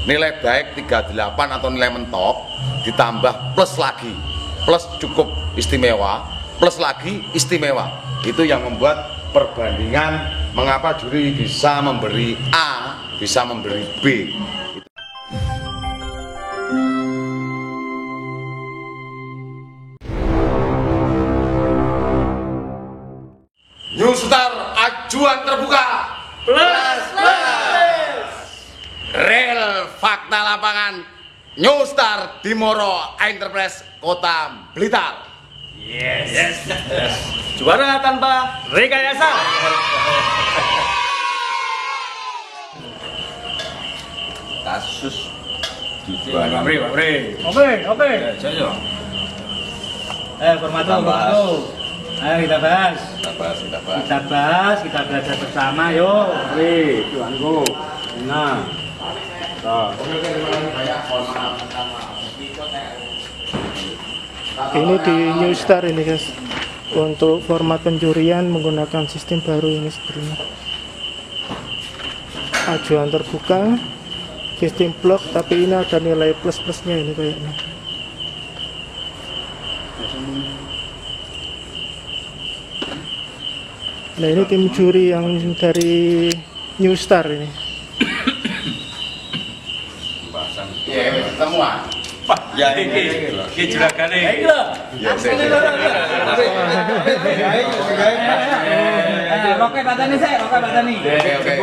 nilai baik 38 atau nilai mentok ditambah plus lagi, plus cukup istimewa, plus lagi istimewa. Itu yang membuat perbandingan mengapa juri bisa memberi A, bisa memberi B. New Star ajuan terbuka plus. Real fakta lapangan New Star Dimoro Enterprise Kota Blitar. Yes. Juara tanpa rekayasa. Kasus di Pak Pri. Oke. Formato. Ayo kita bahas. Kita belajar bersama, yuk. Pri, tuanku. Nah. Ini di New Star ini guys, untuk format penjurian menggunakan sistem baru ini sebenarnya. Ajuan terbuka, sistem blok, tapi ini ada nilai plus-plusnya ini kayaknya. Nah ini tim juri yang dari New Star ini. Iya, semua. Pak, ya ini juragane. Iki lho. Oke, batani sih, Oke.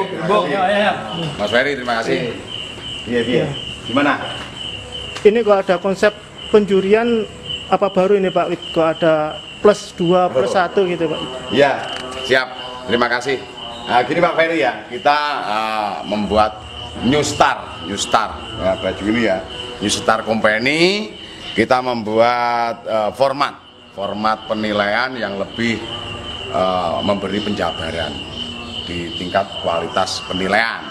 Mas Ferry, terima kasih. Iya. Gimana? Ini kok ada konsep penjurian apa baru ini Pak Wid? Kok ada plus 2, plus 1 gitu Pak? Iya, siap. Terima kasih. Nah, gini Pak Ferry ya, kita membuat New Star ya, baju ini ya, New Star Company. Kita membuat format penilaian yang lebih memberi penjabaran di tingkat kualitas penilaian.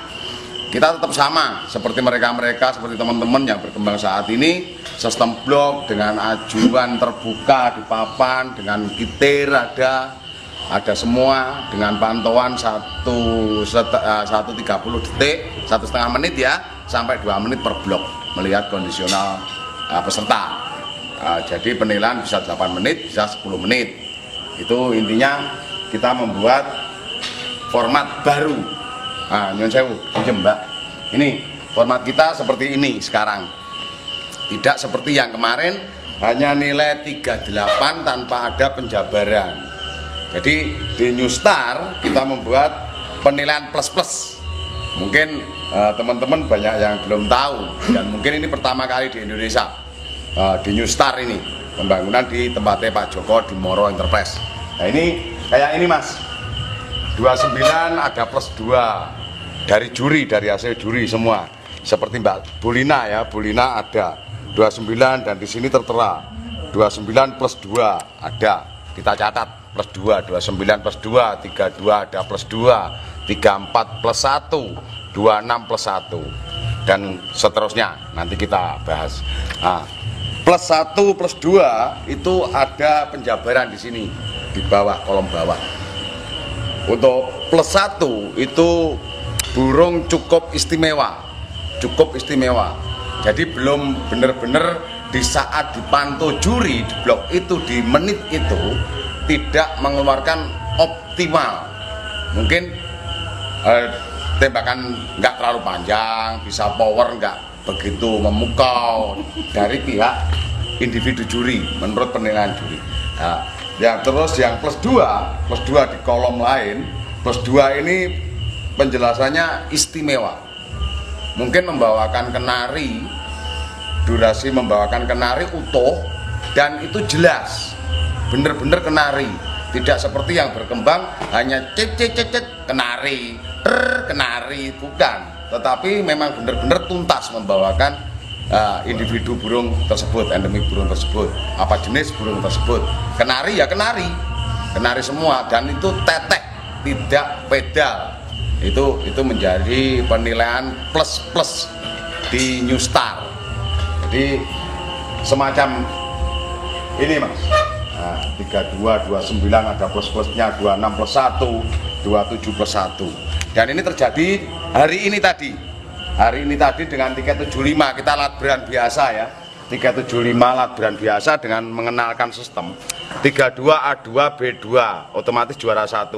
Kita tetap sama seperti mereka seperti teman-teman yang berkembang saat ini, sistem blok dengan ajuan terbuka di papan, dengan kitir ada semua, dengan pantauan 1:30 detik, 1,5 menit ya, sampai 2 menit per blok melihat kondisional peserta. Jadi penilaian bisa 8 menit, bisa 10 menit. Itu intinya kita membuat format baru. Nyun sewu, pinjem Mbak. Ini format kita seperti ini sekarang. Tidak seperti yang kemarin hanya nilai 38 tanpa ada penjabaran. Jadi di New Star kita membuat penilaian plus. Mungkin teman-teman banyak yang belum tahu, dan mungkin ini pertama kali di Indonesia di New Star ini pembangunan di tempatnya Pak Joko di Dimoro Enterprise. Nah ini kayak ini Mas, 29 ada plus 2 dari juri, dari hasil juri semua. Seperti Mbak Bulina ya, Bulina ada 29 dan di sini tertera 29 plus 2 ada. Kita catat plus 2, 29 plus 2, 32 ada plus 2, 34 plus 1, 26 plus 1, dan seterusnya nanti kita bahas. Nah, plus 1 plus 2 itu ada penjabaran di sini di bawah, kolom bawah. Untuk plus 1 itu burung cukup istimewa. Jadi belum benar-benar di saat dipantau juri di blok itu, di menit itu tidak mengeluarkan optimal. Mungkin tembakan nggak terlalu panjang, bisa power nggak begitu memukau dari pihak individu juri menurut penilaian juri. Nah, yang terus yang plus 2 di kolom lain, plus 2 ini penjelasannya istimewa. Mungkin membawakan kenari, durasi membawakan kenari utuh, dan itu jelas bener-bener kenari, tidak seperti yang berkembang hanya cecet kenari, kenari, bukan, tetapi memang bener-bener tuntas membawakan individu burung tersebut, endemik burung tersebut, apa jenis burung tersebut. Kenari ya kenari semua, dan itu tetek, tidak pedal. Itu menjadi penilaian plus di New Star. Jadi semacam ini Mas, 32, 29 ada plus-plusnya, 26 plus 1, 27 plus 1. Dan ini terjadi hari ini tadi. hari ini tadi dengan tiket 75 kita latberan biasa ya. Tiket 75 latberan biasa dengan mengenalkan sistem 32 A2 B2 otomatis juara 1,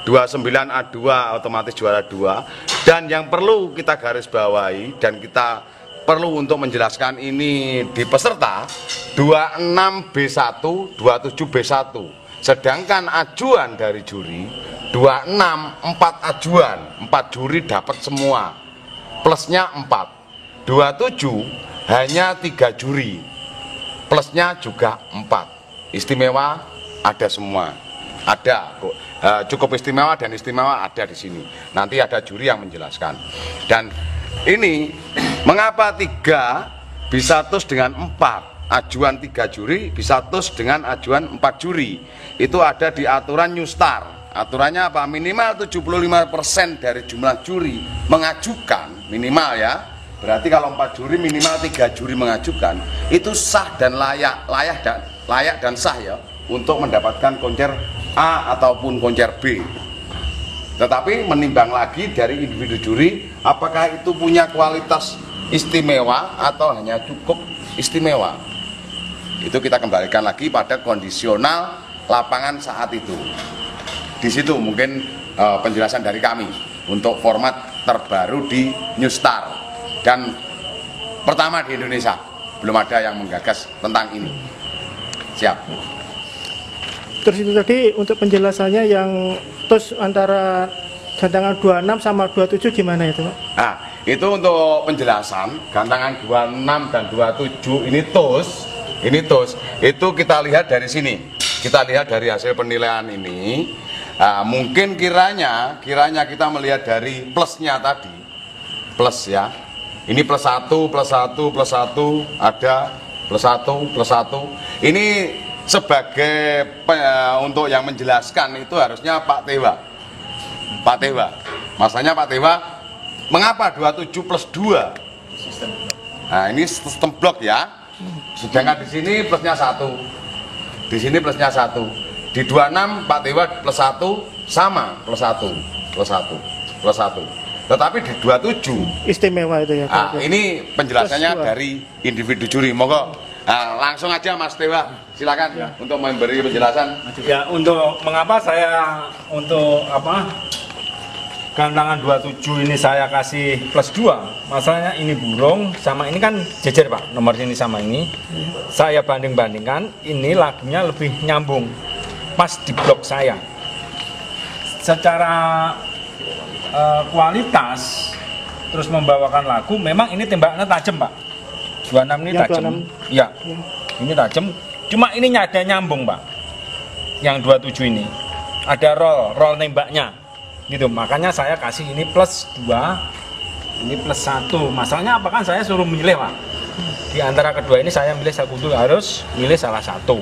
29 A2 otomatis juara 2. Dan yang perlu kita garis bawahi dan kita perlu untuk menjelaskan ini di peserta 26 B1, 27 B1. Sedangkan ajuan dari juri 26 4 ajuan, 4 juri dapat semua. Plusnya 4. 27 hanya 3 juri. Plusnya juga 4. Istimewa ada semua. Ada kok. Cukup istimewa dan istimewa ada di sini. Nanti ada juri yang menjelaskan. Dan ini mengapa 3 bisa tus dengan 4? Ajuan 3 juri bisa tus dengan ajuan 4 juri. Itu ada di aturan New Star. Aturannya apa? Minimal 75% dari jumlah juri mengajukan, minimal ya. Berarti kalau 4 juri minimal 3 juri mengajukan, itu sah dan layak dan sah ya untuk mendapatkan koncer A ataupun koncer B. Tetapi menimbang lagi dari individu juri, apakah itu punya kualitas istimewa atau hanya cukup istimewa. Itu kita kembalikan lagi pada kondisional lapangan saat itu. Di situ mungkin penjelasan dari kami untuk format terbaru di New Star dan pertama di Indonesia, belum ada yang menggagas tentang ini. Siap. Terus itu tadi untuk penjelasannya yang terus antara gantangan 26 sama 27 gimana itu, Pak? Nah, itu untuk penjelasan gantangan 26 dan 27 ini tos. Itu kita lihat dari sini. Kita lihat dari hasil penilaian ini. Nah, mungkin kiranya kita melihat dari plusnya tadi. Plus ya. Ini plus 1, ada plus 1. Ini sebagai untuk yang menjelaskan itu harusnya Pak Tewa. Masanya Pak Tewa, mengapa 27 plus 2? Nah, ini sistem blok ya. Sedangkan di sini plusnya 1. Di sini plusnya 1. Di 26 Pak Tewa plus 1 sama plus 1. Tetapi di 27 istimewa itu ya. Nah, ini penjelasannya dari individu juri. Monggo. Nah, langsung aja Mas Tewa, silakan ya, untuk memberi penjelasan. Ya, untuk mengapa saya untuk gantangan 27 ini saya kasih plus 2. Masalahnya ini burung sama ini kan jejer Pak, nomor ini sama ini. Saya banding-bandingkan, ini lagunya lebih nyambung. Pas di blok saya. Secara kualitas terus membawakan lagu, memang ini tembakannya tajam Pak. 26 ini tajam. Ya. Ini tajam. Cuma ini ada nyambung, Pak. Yang 27 ini. Ada roll nembaknya. Gitu. Makanya saya kasih ini plus 2, ini plus 1. Masalahnya apa kan saya suruh milih, Pak. Di antara kedua ini saya milih satu, harus milih salah satu.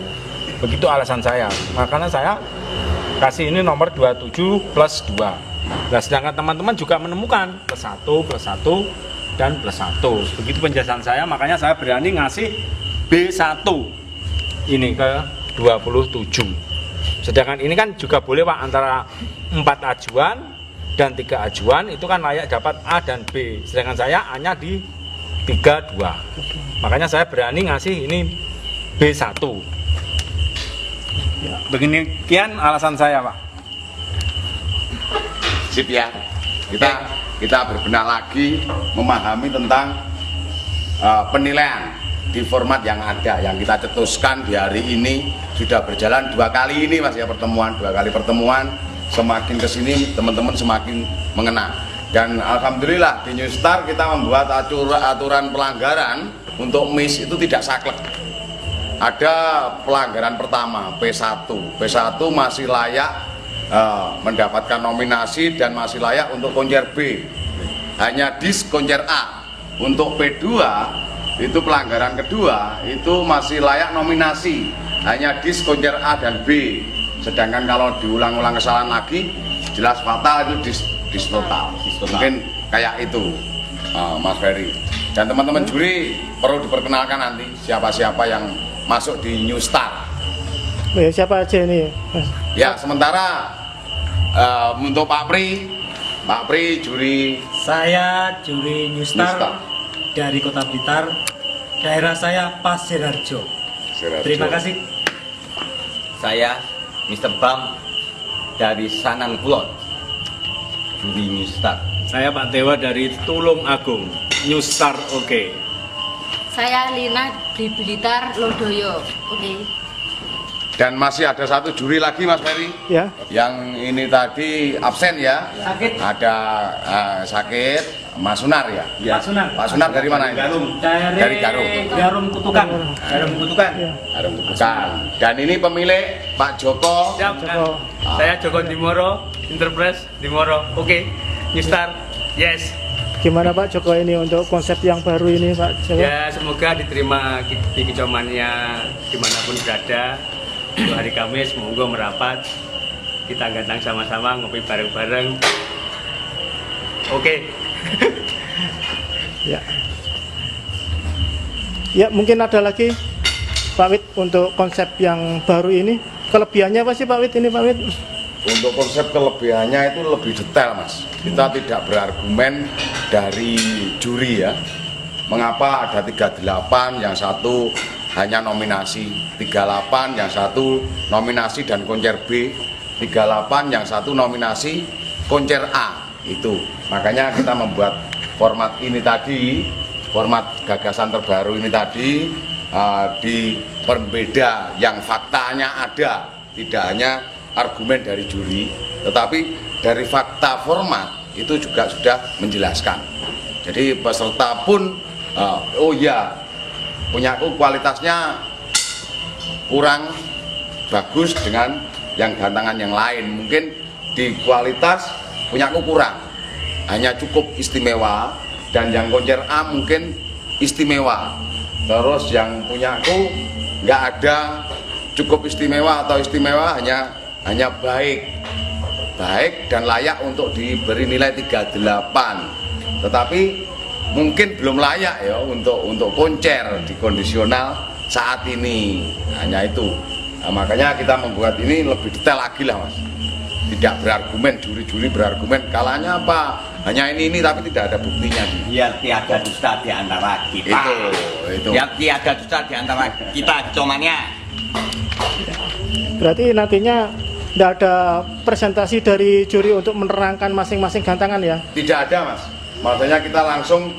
Begitu alasan saya. Makanya saya kasih ini nomor 27 plus 2. Nah, sedangkan teman-teman juga menemukan plus 1 dan plus 1. Begitu penjelasan saya, makanya saya berani ngasih B1 ini ke 27. Sedangkan ini kan juga boleh Pak, antara 4 ajuan dan 3 ajuan itu kan layak dapat A dan B. Sedangkan saya hanya di 32. Makanya saya berani ngasih ini B1. Begini kian alasan saya Pak. Sip ya. Kita berbenah lagi memahami tentang penilaian di format yang ada, yang kita cetuskan di hari ini. Sudah berjalan 2 kali ini Mas ya, 2 kali pertemuan. Semakin kesini teman-teman semakin mengena. Dan alhamdulillah di New Star kita membuat aturan pelanggaran untuk miss itu tidak saklek. Ada pelanggaran pertama P1 masih layak mendapatkan nominasi dan masih layak untuk konser B, hanya dis konser A. Untuk P2 itu pelanggaran kedua itu masih layak nominasi, hanya dis konser A dan B. Sedangkan kalau diulang-ulang kesalahan lagi jelas fatal, itu dis total. Mungkin kayak itu Mas Ferry. Dan teman-teman juri perlu diperkenalkan nanti siapa-siapa yang masuk di New Star. Ya, siapa aja ini Mas? Ya, sementara untuk Pak Pri Pak Pri, juri Saya juri Newstar Newstar. dari Kota Blitar. Daerah saya Pasir Harjo. Sirarjo. Terima kasih. Saya Mr. Bam dari Sanang Kulon, juri Newstar. Saya Pak Dewa dari Tulung Agung, Newstar oke. Saya Lina di Blitar Lodoyo. Oke. Dan masih ada satu juri lagi Mas Ferry. Ya. Yang ini tadi absen ya. Sakit. Ada sakit, Mas Sunar ya. Pak Sunan. Pak Sunar dari mana ini? Dari Garung. Garum Kutukan. Garum Kutukan. Ya. Garung Kutukan. Dan ini pemilik Pak Joko. Siap, Joko. saya Joko Dimoro, Enterprise Dimoro. Oke, Newstar, yes. Gimana Pak Joko ini untuk konsep yang baru ini Pak Joko? Ya, semoga diterima di kecomannya dimanapun berada. Untuk hari Kamis, monggo merapat. Kita gantang sama-sama, ngopi bareng-bareng. Oke. Ya. Ya, mungkin ada lagi Pak Wid untuk konsep yang baru ini. Kelebihannya apa sih Pak Wid ini Pak Wid? Untuk konsep kelebihannya itu lebih detail Mas. Kita tidak berargumen dari juri ya. Mengapa ada 38, yang satu hanya nominasi, 38 yang satu nominasi dan konser B, 38 yang satu nominasi konser A. Itu makanya kita membuat format ini tadi, format gagasan terbaru ini tadi di berbeda yang faktanya ada, tidak hanya argumen dari juri, tetapi dari fakta format itu juga sudah menjelaskan. Jadi peserta pun oh ya, punyaku kualitasnya kurang bagus dengan yang gantangan yang lain. Mungkin di kualitas punyaku kurang, hanya cukup istimewa, dan yang konser A mungkin istimewa. Terus yang punyaku nggak ada cukup istimewa atau istimewa, hanya baik dan layak untuk diberi nilai 38. Tetapi mungkin belum layak ya untuk konser di kondisional saat ini, hanya itu. Nah, makanya kita membuat ini lebih detail lagi lah Mas. Tidak berargumen, juri-juri berargumen kalahnya apa, hanya ini tapi tidak ada buktinya. Biar tiada dusta di antara kita. Itu. Biar tiada dusta di antara kita comannya. Berarti nantinya tidak ada presentasi dari juri untuk menerangkan masing-masing gantangan ya? Tidak ada Mas. Maksudnya kita langsung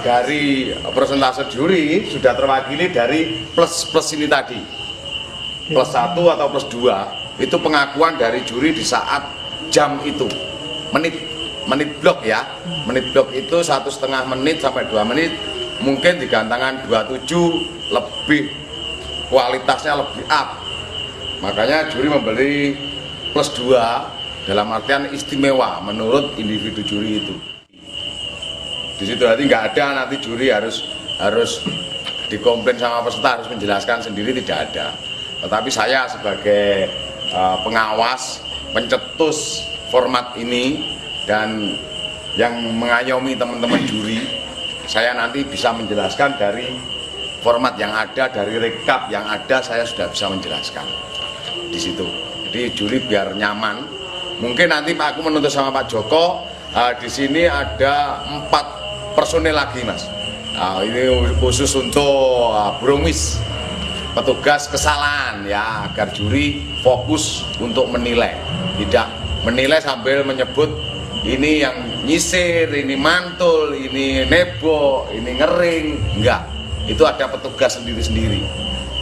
dari persentase juri sudah terwakili dari plus ini tadi. Plus 1 atau plus 2 itu pengakuan dari juri di saat jam itu. Menit blok ya. Menit blok itu 1,5 menit sampai 2 menit. Mungkin di gantangan 27 lebih kualitasnya lebih up. Makanya juri memberi plus 2 dalam artian istimewa menurut individu juri itu. Di situ nanti nggak ada nanti juri harus dikomplain sama peserta, harus menjelaskan sendiri, tidak ada. Tetapi saya sebagai pengawas, pencetus format ini dan yang mengayomi teman-teman juri, saya nanti bisa menjelaskan dari format yang ada, dari rekap yang ada, saya sudah bisa menjelaskan di situ. Jadi juri biar nyaman. Mungkin nanti Pak aku menuntut sama Pak Joko, di sini ada 4 personel lagi Mas. Ini khusus untuk burungwis, petugas kesalahan ya, agar juri fokus untuk menilai, tidak menilai sambil menyebut ini yang nyisir, ini mantul, ini nebo, ini ngering, enggak. Itu ada petugas sendiri-sendiri.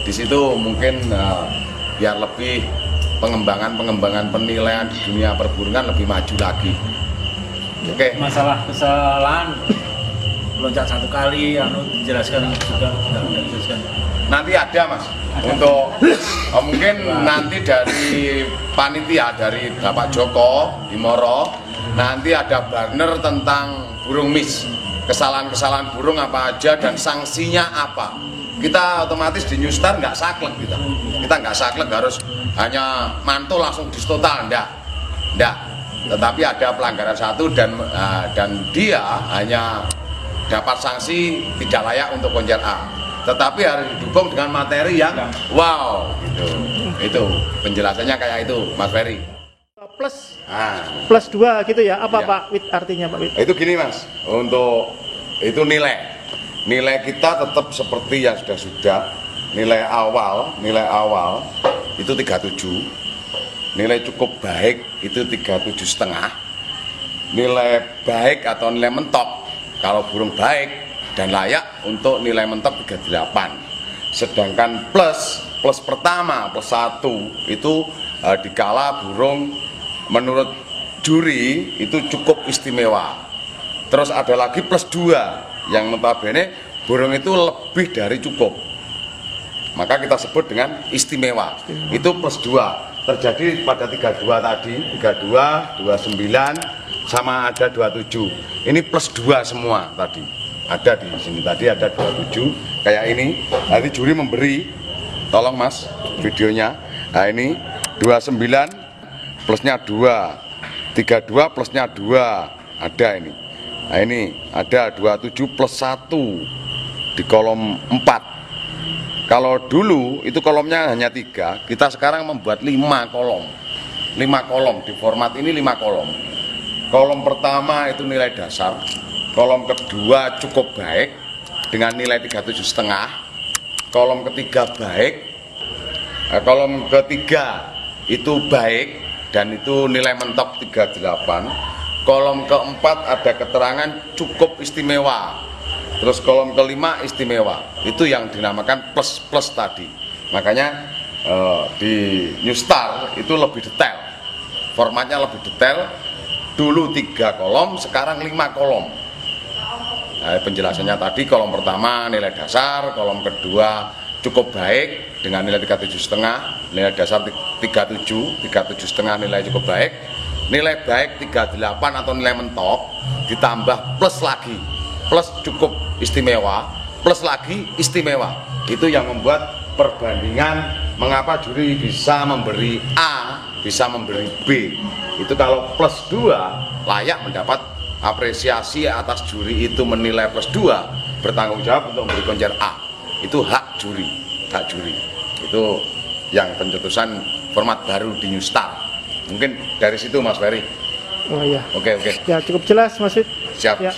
Di situ mungkin biar lebih pengembangan penilaian di dunia perburungan lebih maju lagi. Oke. Masalah kesalahan loncat 1 kali, dijelaskan juga nggak dijelaskan. Nanti ada Mas, untuk mungkin nanti dari panitia, dari Bapak Joko Dimoro, nanti ada banner tentang burung mis, kesalahan-kesalahan burung apa aja dan sanksinya apa. Kita otomatis di Newstar nggak saklek kita nggak saklek harus hanya mantul langsung distotal, enggak. Tetapi ada pelanggaran 1 dan dia hanya dapat sanksi tidak layak untuk konser A. Tetapi harus didukung dengan materi yang wow gitu. Itu penjelasannya kayak itu Mas Ferry. plus Nah, plus 2 gitu ya. Apa Iya. Pak Wid artinya Pak Wid? itu gini Mas, untuk itu nilai kita tetap seperti yang sudah nilai awal itu 37, nilai cukup baik itu 37,5, nilai baik atau nilai mentok kalau burung baik dan layak untuk nilai mentok 38. Sedangkan plus pertama plus 1 itu dikala burung menurut juri itu cukup istimewa. Terus ada lagi plus 2 yang notabene burung itu lebih dari cukup, maka kita sebut dengan istimewa. Itu plus 2 terjadi pada 32 tadi, 32, 29 sama ada 27. Ini plus 2 semua tadi. Ada di sini tadi ada 27 kayak ini. Nanti juri memberi, tolong Mas videonya. Nah ini 29 plusnya 2, 32 plusnya 2, ada ini. Nah ini ada 27 plus 1 di kolom 4. Kalau dulu itu kolomnya hanya 3, kita sekarang membuat 5 kolom. 5 kolom, di format ini 5 kolom. Kolom pertama itu nilai dasar, kolom kedua cukup baik dengan nilai 37,5, kolom ketiga baik, kolom ketiga itu baik dan itu nilai mentok 38. Kolom keempat ada keterangan cukup istimewa. Terus kolom kelima istimewa. Itu yang dinamakan plus tadi. Makanya di New Star itu lebih detail. Formatnya lebih detail. Dulu 3 kolom, sekarang 5 kolom. Nah, penjelasannya tadi kolom pertama nilai dasar, kolom kedua cukup baik dengan nilai 37,5, nilai dasar 37,5 nilai cukup baik. Nilai baik 38 atau nilai mentok ditambah plus lagi, plus cukup istimewa, plus lagi istimewa. Itu yang membuat perbandingan mengapa juri bisa memberi A, bisa memberi B. Itu kalau plus 2 layak mendapat apresiasi atas juri itu menilai plus 2, bertanggung jawab untuk memberi konjer A. Itu hak juri. Itu yang pencetusan format baru di New Star. Mungkin dari situ Mas Ferry. Oh iya. Oke. Ya cukup jelas Mas Wid. Siap. Ya.